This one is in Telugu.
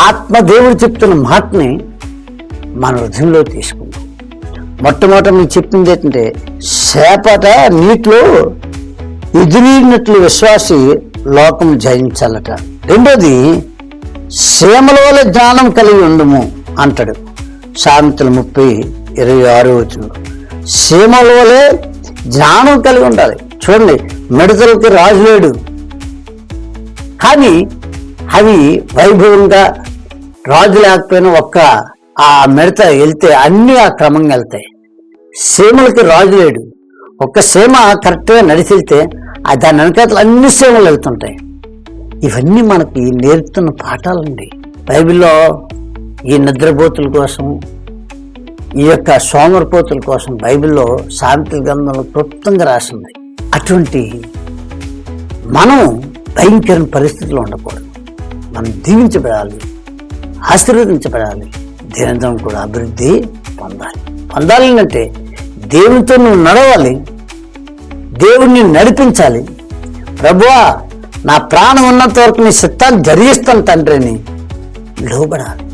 ఆత్మదేవుడు చెప్తున్న మాటని మన హృదయంలో తీసుకుందాం. మొట్టమొదట మీకు చెప్పింది ఏంటంటే, చేపట నీటిలో ఎదురీనట్లు విశ్వాసి లోకం జయించాలట. రెండోది, శ్రమల వల్ల జ్ఞానం కలిగి ఉండము అంటాడు సామెతలు 30:26. శ్రమల వల్లే జ్ఞానం కలిగి ఉండాలి. చూడండి, మిడతలకి రాజు లేడు, కానీ అవి వైభవంగా, రాజు లేకపోయినా ఒక్క ఆ మిడత వెళ్తే అన్నీ ఆ క్రమంగా వెళ్తాయి. సీమలకి రాజు లేడు, ఒక్క సీమ కరెక్ట్గా నడిచి వెళ్తే దాని వెనకాతలు అన్ని సీమలు వెళ్తుంటాయి. ఇవన్నీ మనకి నేర్పుతున్న పాఠాలండి. బైబిల్లో ఈ నిద్రపోతుల కోసం, ఈ యొక్క సోమరిపోతుల కోసం బైబిల్లో సామెతల గ్రంథంలో క్లుప్తంగా రాసింది. అటువంటి మనం భయంకర పరిస్థితుల్లో ఉండకూడదు. మనం దీవించబడాలి, ఆశీర్వదించబడాలి, దినదినం కూడా అభివృద్ధి పొందాలి అంటే దేవునితో నువ్వు నడవాలి, దేవుణ్ణి నడిపించాలి. ప్రభువా, నా ప్రాణం ఉన్నంత వరకు నీ చిత్తాన్ని జరిగిస్తాను తండ్రి అని లోబడాలి.